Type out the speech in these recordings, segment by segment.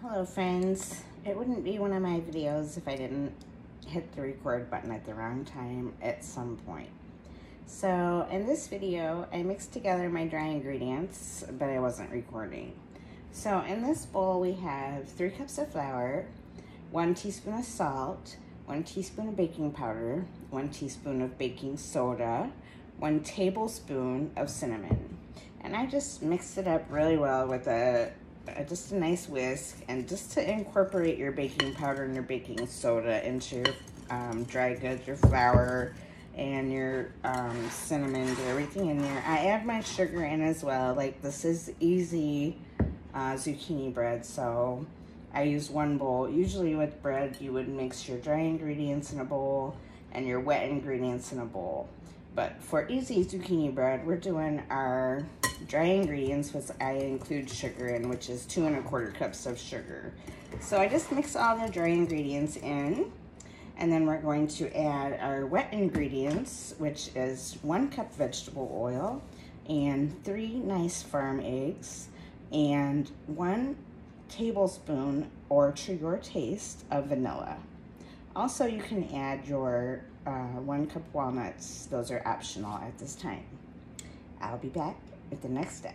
Hello friends, it wouldn't be one of my videos if I didn't hit the record button at the wrong time at some point. So in this video, I mixed together my dry ingredients, but I wasn't recording. So in this bowl we have 3 cups of flour, 1 teaspoon of salt, 1 teaspoon of baking powder, 1 teaspoon of baking soda, 1 tablespoon of cinnamon. And I just mixed it up really well with just a nice whisk, and just to incorporate your baking powder and your baking soda into your dry goods, your flour and your cinnamon, get everything in there. I add my sugar in as well. Like, this is easy zucchini bread, so I use 1 bowl. Usually with bread you would mix your dry ingredients in a bowl and your wet ingredients in a bowl, but for easy zucchini bread we're doing our dry ingredients, which I include sugar in, which is 2 1/4 cups of sugar. So I just mix all the dry ingredients in, and then we're going to add our wet ingredients, which is 1 cup vegetable oil and 3 nice farm eggs and 1 tablespoon, or to your taste, of vanilla. Also, you can add your 1 cup walnuts. Those are optional at this time. I'll be back with the next step.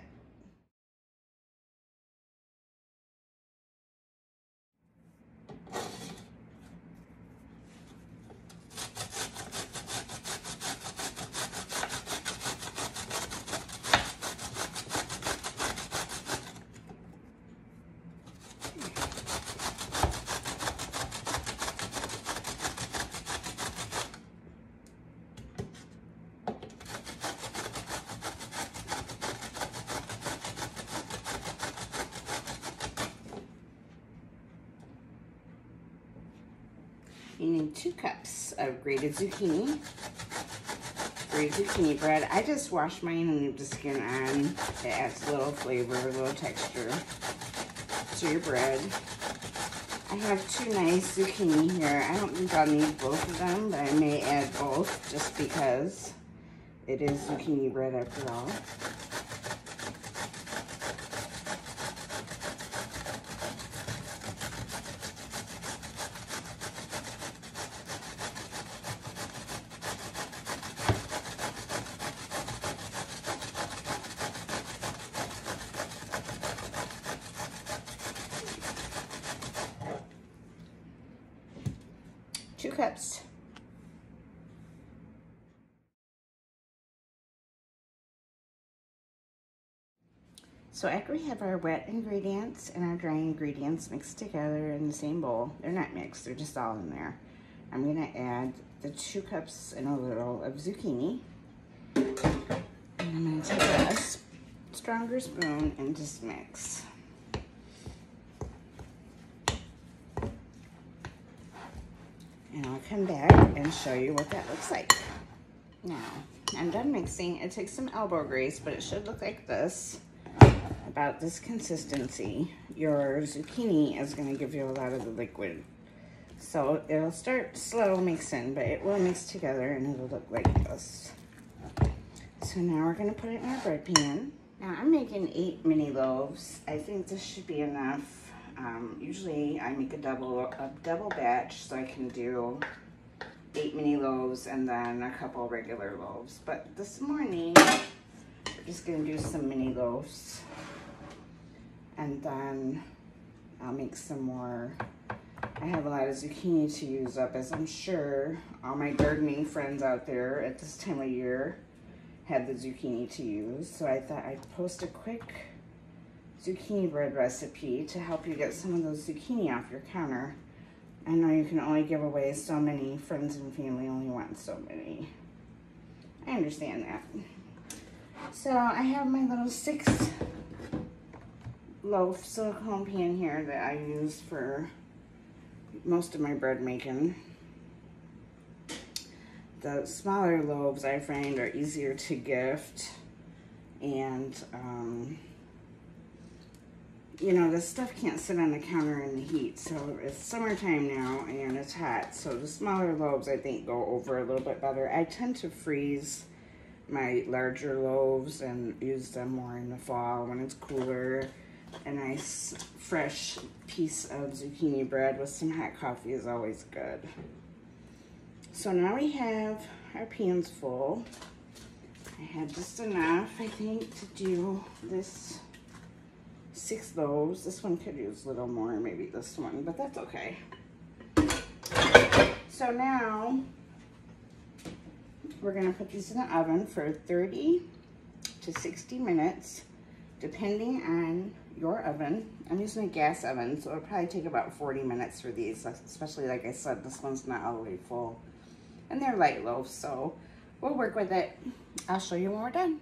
You need 2 cups of grated zucchini. Grated zucchini bread. I just wash mine and leave the skin on. It adds a little flavor, a little texture to your bread. I have 2 nice zucchini here. I don't think I'll need both of them, but I may add both just because it is zucchini bread after all. Two cups. So after we have our wet ingredients and our dry ingredients mixed together in the same bowl, they're not mixed, they're just all in there, I'm gonna add the 2 cups and a little of zucchini. And I'm gonna take a stronger spoon and just mix. And I'll come back and show you what that looks like. Now, I'm done mixing. It takes some elbow grease, but it should look like this, about this consistency. Your zucchini is gonna give you a lot of the liquid. So it'll start slow mixing, but it will mix together and it'll look like this. So now we're gonna put it in our bread pan. Now I'm making 8 mini loaves. I think this should be enough. Usually I make a double batch, so I can do 8 mini loaves and then a couple regular loaves. But this morning, we're just gonna do some mini loaves. And then I'll make some more. I have a lot of zucchini to use up, as I'm sure all my gardening friends out there at this time of year have the zucchini to use. So I thought I'd post a quick zucchini bread recipe to help you get some of those zucchini off your counter. I know you can only give away so many, friends and family only want so many. I understand that. So I have my little 6 loaf silicone pan here that I use for most of my bread making. The smaller loaves I find are easier to gift, and you know, this stuff can't sit on the counter in the heat. So it's summertime now and it's hot, so the smaller loaves I think go over a little bit better. I tend to freeze my larger loaves and use them more in the fall when it's cooler. a nice fresh piece of zucchini bread with some hot coffee is always good. So now we have our pans full. I had just enough, I think, to do this 6 loaves. This one could use a little more, maybe this one, but that's okay. So now we're gonna put these in the oven for 30 to 60 minutes, depending on your oven. I'm using a gas oven, so it'll probably take about 40 minutes for these, especially like I said, this one's not all the way full. And they're light loaves, so we'll work with it. I'll show you when we're done.